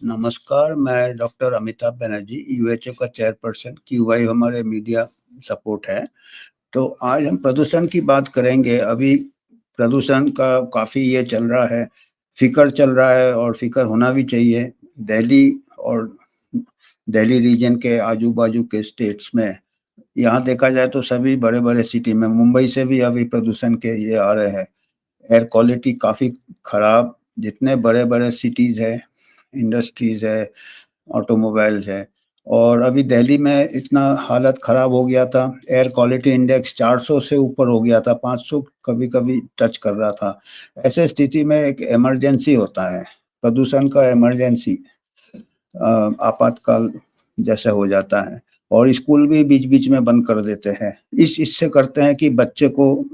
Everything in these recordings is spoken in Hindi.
नमस्कार, मैं डॉक्टर अमिताभ बनर्जी, यूएचओ का चेयरपर्सन, क्यूआई हमारे मीडिया सपोर्ट है। तो आज हम प्रदूषण की बात करेंगे। अभी प्रदूषण का काफ़ी ये चल रहा है, फ़िक्र चल रहा है और फ़िक्र होना भी चाहिए। दिल्ली और दिल्ली रीजन के आजू-बाजू के स्टेट्स में, यहाँ देखा जाए तो सभी बड़े-बड़े सिटी में, मुंबई से भी अभी प्रदूषण के ये आ रहे हैं। एयर क्वालिटी काफ़ी खराब, जितने बड़े-बड़े सिटीज़ हैं, इंडस्ट्रीज़ है, ऑटोमोबाइल्स है। और अभी दिल्ली में इतना हालत ख़राब हो गया था, एयर क्वालिटी इंडेक्स 400 से ऊपर हो गया था, 500 कभी-कभी टच कर रहा था। ऐसे स्थिति में एक इमरजेंसी होता है, प्रदूषण का इमरजेंसी आपातकाल जैसा हो जाता है और स्कूल भी बीच-बीच में बंद कर देते हैं। इससे करते हैं कि बच्चे को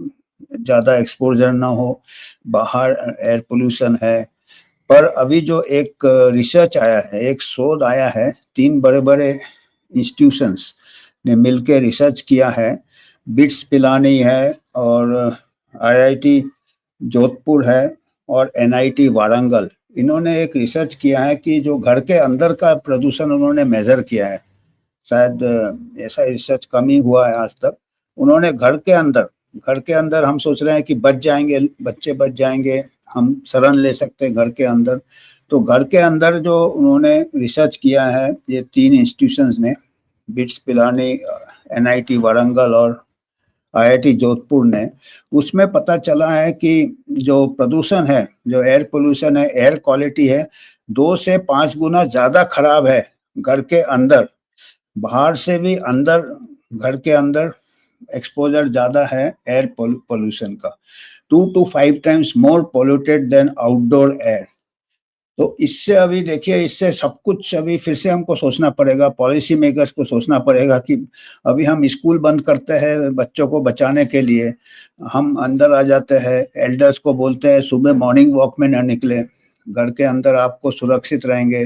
ज़्यादा एक्सपोज़र ना हो, बाहर एयर पॉल्यूशन है। पर अभी जो एक रिसर्च आया है, एक शोध आया है, 3 बड़े-बड़े इंस्टीट्यूशंस ने मिलके रिसर्च किया है। बिट्स पिलानी है और आईआईटी जोधपुर है और एनआईटी वारंगल। इन्होंने एक रिसर्च किया है कि जो घर के अंदर का प्रदूषण उन्होंने मेज़र किया है। शायद ऐसा रिसर्च कम ही हुआ है आज तक। उन्होंने घर के अंदर हम सोच रहे हैं कि बच जाएँगे, बच्चे बच जाएँगे, हम शरण ले सकते हैं घर के अंदर। तो घर के अंदर जो उन्होंने रिसर्च किया है, ये 3 इंस्टीट्यूशंस ने, बिट्स पिलानी, एनआईटी वारंगल और आईआईटी जोधपुर ने, उसमें पता चला है कि जो प्रदूषण है, जो एयर पॉल्यूशन है, एयर क्वालिटी है, 2 से 5 गुना ज़्यादा खराब है घर के अंदर। बाहर से भी अंदर, घर के अंदर एक्सपोज़र ज़्यादा है एयर पॉल्यूशन का, 2 to 5 times more polluted than outdoor air. तो इससे अभी देखिए, इससे सब कुछ अभी फिर से हमको सोचना पड़ेगा, पॉलिसी मेकर्स को सोचना पड़ेगा कि अभी हम स्कूल बंद करते हैं बच्चों को बचाने के लिए, हम अंदर आ जाते हैं, एल्डर्स को बोलते हैं सुबह मॉर्निंग वॉक में ना निकलें, घर के अंदर आपको सुरक्षित रहेंगे।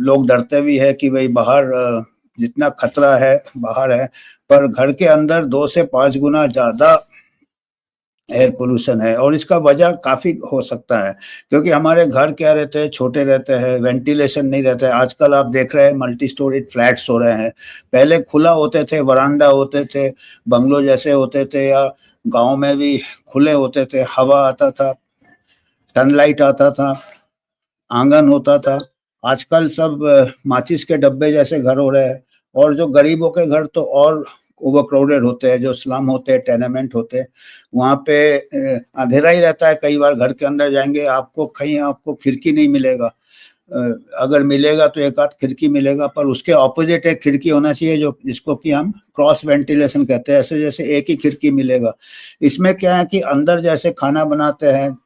लोग डरते भी हैं कि भई बाहर जितना खतरा है बाहर है, पर घर के अंदर 2 से 5 गुना ज़्यादा एयर पॉल्यूशन है और इसका वजह काफ़ी हो सकता है, क्योंकि हमारे घर क्या रहते हैं, छोटे रहते हैं, वेंटिलेशन नहीं रहता है। आजकल आप देख रहे हैं मल्टी स्टोरीड फ्लैट्स हो रहे हैं। पहले खुला होते थे, वरांडा होते थे, बंगलो जैसे होते थे, या गाँव में भी खुले होते थे, हवा आता था, सनलाइट आता था, आँगन होता था। आजकल सब माचिस के डब्बे जैसे घर हो रहे हैं और जो गरीबों के घर तो और ओवरक्राउडेड होते हैं, जो स्लम होते हैं, टेनेमेंट होते हैं, वहाँ पे अंधेरा ही रहता है। कई बार घर के अंदर जाएँगे, आपको कहीं आपको खिड़की नहीं मिलेगा। अगर मिलेगा तो एक आध खिड़की मिलेगा, पर उसके ऑपोजिट एक खिड़की होना चाहिए, जो जिसको कि हम क्रॉस वेंटिलेशन कहते हैं। ऐसे जैसे एक ही खिड़की मिलेगा। इसमें क्या है कि अंदर जैसे खाना बनाते हैं,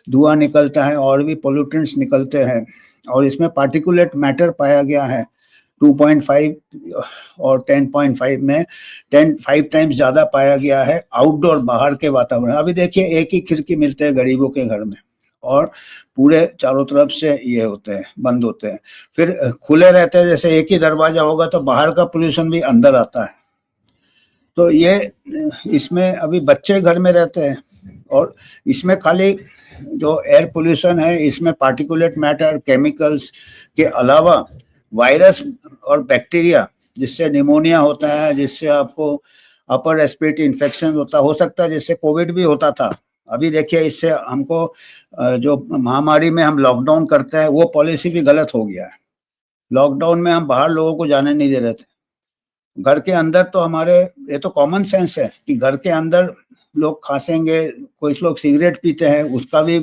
धुआँ निकलता है और भी पोल्यूटेंट्स निकलते हैं और इसमें पार्टिकुलेट मैटर पाया गया है 2.5 और 10.5 में 5 टाइम्स ज़्यादा पाया गया है आउटडोर, बाहर के वातावरण। अभी देखिए, एक ही खिड़की मिलते हैं गरीबों के घर में और पूरे चारों तरफ से ये होते हैं, बंद होते हैं। फिर खुले रहते हैं, जैसे एक ही दरवाज़ा होगा तो बाहर का पोल्यूशन भी अंदर आता है। तो ये इसमें अभी बच्चे घर में रहते हैं और इसमें खाली जो एयर पोल्यूशन है, इसमें पार्टिकुलेट मैटर, केमिकल्स के अलावा वायरस और बैक्टीरिया, जिससे निमोनिया होता है, जिससे आपको अपर रेस्पिरेटरी इन्फेक्शन होता हो सकता है, जिससे कोविड भी होता था। अभी देखिए, इससे हमको जो महामारी में हम लॉकडाउन करते हैं, वो पॉलिसी भी गलत हो गया है। लॉकडाउन में हम बाहर लोगों को जाने नहीं दे रहे थे। घर के अंदर तो हमारे, ये तो कॉमन सेंस है कि घर के अंदर लोग खाँसेंगे, कुछ लोग सिगरेट पीते हैं, उसका भी,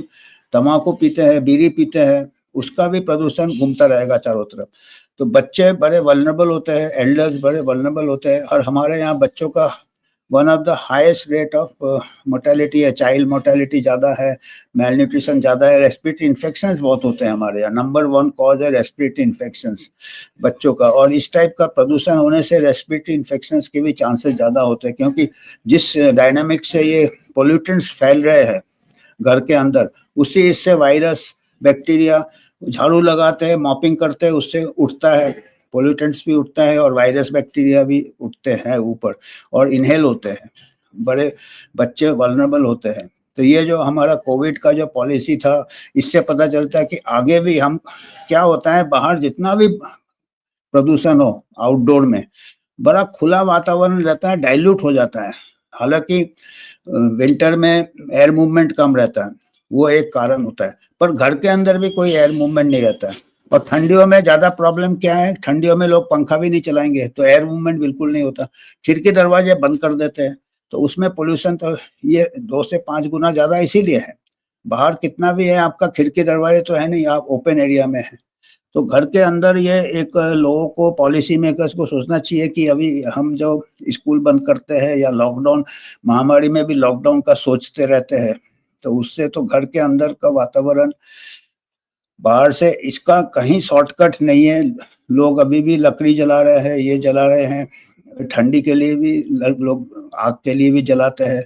तम्बाकू पीते हैं, बीड़ी पीते हैं, उसका भी प्रदूषण घूमता रहेगा चारों तरफ। तो बच्चे बड़े वल्नरेबल होते हैं, एल्डर्स बड़े वल्नरेबल होते हैं और हमारे यहाँ बच्चों का one of the highest rate of mortality है, चाइल्ड मोर्टेलिटी ज़्यादा है, मेलन्यूट्रिशन ज़्यादा है, रेस्पिरेटरी इन्फेक्शंस बहुत होते हैं हमारे यहाँ। नंबर 1 कॉज़ है रेस्पिरेटरी इन्फेक्शंस बच्चों का, और इस टाइप का प्रदूषण होने से रेस्पिरेटरी इन्फेक्शंस के भी चांसेस ज़्यादा होते हैं, क्योंकि जिस डायनामिक से ये पोल्यूटेंट्स फैल रहे हैं घर के अंदर, उससे इससे वायरस, बैक्टीरिया, झाड़ू लगाते हैं, मॉपिंग करते हैं, उससे उठता है, पोल्यूटेंट्स भी उठता है और वायरस बैक्टीरिया भी उठते हैं ऊपर और इनहेल होते हैं। बड़े बच्चे वल्नरेबल होते हैं। तो ये जो हमारा कोविड का जो पॉलिसी था, इससे पता चलता है कि आगे भी हम क्या होता है, बाहर जितना भी प्रदूषण हो आउटडोर में, बड़ा खुला वातावरण रहता है, डाइल्यूट हो जाता है। हालाँकि विंटर में एयर मूवमेंट कम रहता है, वो एक कारण होता है, पर घर के अंदर भी कोई एयर मूवमेंट नहीं रहता है। और ठंडियों में ज़्यादा प्रॉब्लम क्या है, ठंडियों में लोग पंखा भी नहीं चलाएँगे, तो एयर मूवमेंट बिल्कुल नहीं होता। खिड़की दरवाजे बंद कर देते हैं, तो उसमें पॉल्यूशन तो ये 2 से 5 गुना ज़्यादा इसीलिए है। बाहर कितना भी है आपका खिड़की दरवाजे तो है नहीं, आप ओपन एरिया में हैं। तो घर के अंदर ये एक लोगों को, पॉलिसी मेकर्स को सोचना चाहिए कि अभी हम जो स्कूल बंद करते हैं या लॉकडाउन, महामारी में भी लॉकडाउन का सोचते रहते हैं, तो उससे तो घर के अंदर का वातावरण, बाहर से इसका कहीं शॉर्टकट नहीं है। लोग अभी भी लकड़ी जला रहे हैं, ये जला रहे हैं, ठंडी के लिए भी लोग आग के लिए भी जलाते हैं।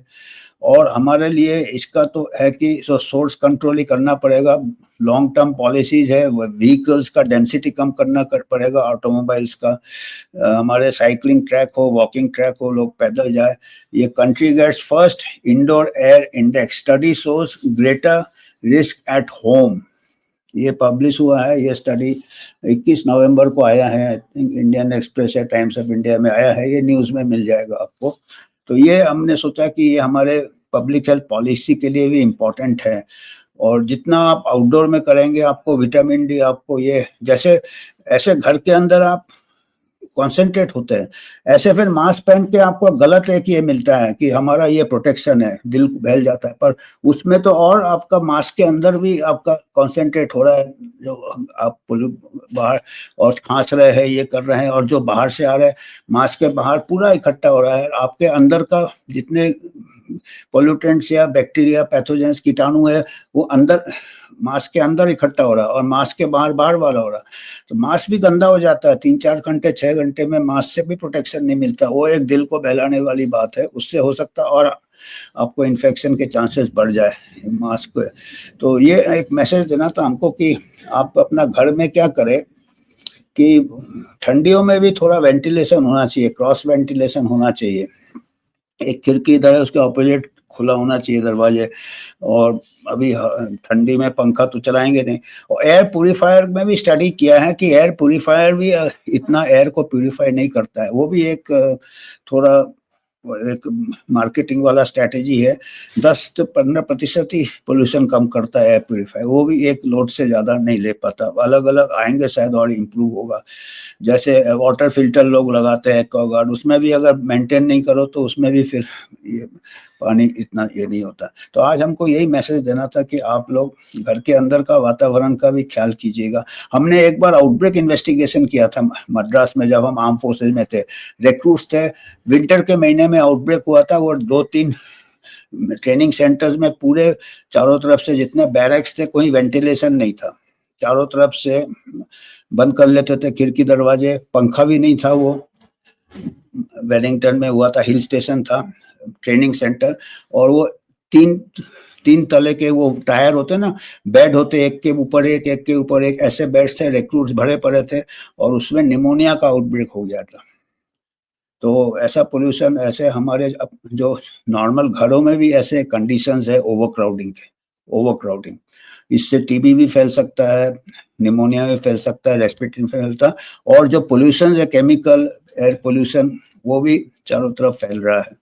और हमारे लिए इसका तो है कि सोर्स कंट्रोल ही करना पड़ेगा। लॉन्ग टर्म पॉलिसीज़ है, व्हीकल्स का डेंसिटी कम करना पड़ेगा, ऑटोमोबाइल्स का। हमारे साइक्लिंग ट्रैक हो, वॉकिंग ट्रैक हो, लोग पैदल जाए। ये country gets first indoor air index, study shows greater risk at home. ये पब्लिश हुआ है, ये स्टडी 21 नवंबर को आया है। आई थिंक इंडियन एक्सप्रेस या टाइम्स ऑफ इंडिया में आया है, ये न्यूज़ में मिल जाएगा आपको। तो ये हमने सोचा कि ये हमारे पब्लिक हेल्थ पॉलिसी के लिए भी इम्पोर्टेंट है। और जितना आप आउटडोर में करेंगे, आपको विटामिन डी, आपको ये जैसे ऐसे घर के अंदर आप कॉन्सेंट्रेट होते हैं, ऐसे फिर मास्क पहन के आपको गलत एक ये मिलता है कि हमारा ये प्रोटेक्शन है, दिल बहल जाता है, पर उसमें तो और आपका मास्क के अंदर भी आपका कॉन्सेंट्रेट हो रहा है। जो आप बाहर और खांस रहे हैं, ये कर रहे हैं, और जो बाहर से आ रहा है, मास्क के बाहर पूरा इकट्ठा हो रहा है। आपके अंदर का जितने पोल्यूटेंट्स या बैक्टीरिया, पैथोजेंस, कीटाणु है, वो अंदर मास्क के अंदर इकट्ठा हो रहा है और मास्क के बाहर बाहर वाला हो रहा है। तो मास्क भी गंदा हो जाता है। 3-4 घंटे, 6 घंटे में मास्क से भी प्रोटेक्शन नहीं मिलता। वो एक दिल को बहलाने वाली बात है, उससे हो सकता है और आपको इन्फेक्शन के चांसेस बढ़ जाए मास्क पे। तो ये एक मैसेज देना था हमको कि आप अपना घर में क्या करें कि ठंडियों में भी थोड़ा वेंटिलेशन होना चाहिए, क्रॉस वेंटिलेशन होना चाहिए। एक खिड़की इधर है, उसके ऑपोजिट खुला होना चाहिए दरवाजे। और अभी ठंडी में पंखा तो चलाएंगे नहीं। और एयर प्यूरीफायर में भी स्टडी किया है कि एयर प्यूरीफायर भी इतना एयर को प्यूरीफाई नहीं करता है। वो भी एक थोड़ा एक मार्केटिंग वाला स्ट्रैटेजी है। 10 से 15% ही पोल्यूशन कम करता है एयर प्यूरीफायर, वो भी एक लोड से ज़्यादा नहीं ले पाता। अलग अलग आएंगे शायद और इम्प्रूव होगा। जैसे वाटर फिल्टर लोग लगाते हैं एक्वागार्ड, उसमें भी अगर मेंटेन नहीं करो तो उसमें भी फिर ये पानी इतना ये नहीं होता। तो आज हमको यही मैसेज देना था कि आप लोग घर के अंदर का वातावरण का भी ख्याल कीजिएगा। हमने एक बार आउटब्रेक इन्वेस्टिगेशन किया था मद्रास में, जब हम आर्म फोर्सेज में थे, रिक्रूट्स थे। विंटर के महीने में आउटब्रेक हुआ था। वो 2-3 ट्रेनिंग सेंटर्स में पूरे चारों तरफ से जितने बैरक्स थे, कोई वेंटिलेशन नहीं था। चारों तरफ से बंद कर लेते थे खिड़की दरवाजे, पंखा भी नहीं था। वो वेलिंगटन में हुआ था, हिल स्टेशन था ट्रेनिंग सेंटर। और वो 3 तले के वो टायर होते ना, बेड होते, एक के ऊपर एक, एक के ऊपर एक, ऐसे बेड्स थे, रिक्रूट्स भरे पड़े थे और उसमें निमोनिया का आउटब्रेक हो गया था। तो ऐसा पोल्यूशन, ऐसे हमारे जो नॉर्मल घरों में भी ऐसे कंडीशंस है ओवरक्राउडिंग। इससे टीबी भी फैल सकता है, निमोनिया भी फैल सकता है, रेस्पिरेटरी फैलता है। और जो पोल्यूशन है, केमिकल एयर पोल्यूशन, वो भी चारों तरफ फैल रहा है,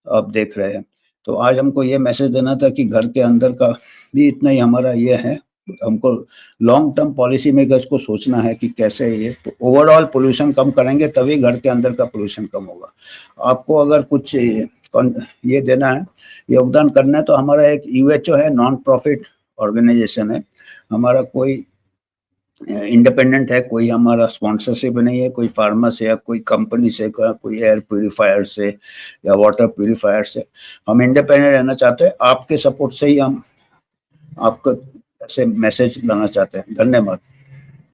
आप देख रहे हैं। तो आज हमको ये मैसेज देना था कि घर के अंदर का भी इतना ही हमारा ये है। हमको लॉन्ग टर्म पॉलिसी मेकर्स को सोचना है कि कैसे ये ओवरऑल पोल्यूशन कम करेंगे, तभी घर के अंदर का पोल्यूशन कम होगा। आपको अगर कुछ ये देना है, योगदान करना है, तो हमारा एक यूएचओ है, नॉन प्रॉफिट ऑर्गेनाइजेशन है हमारा, कोई इंडिपेंडेंट है, कोई हमारा स्पॉन्सरशिप नहीं है, कोई फार्मर से या कोई कंपनी से, कोई एयर प्यूरीफायर से या वाटर प्यूरीफायर से। हम इंडिपेंडेंट रहना चाहते हैं। आपके सपोर्ट से ही हम आपको ऐसे मैसेज लाना चाहते हैं। धन्यवाद।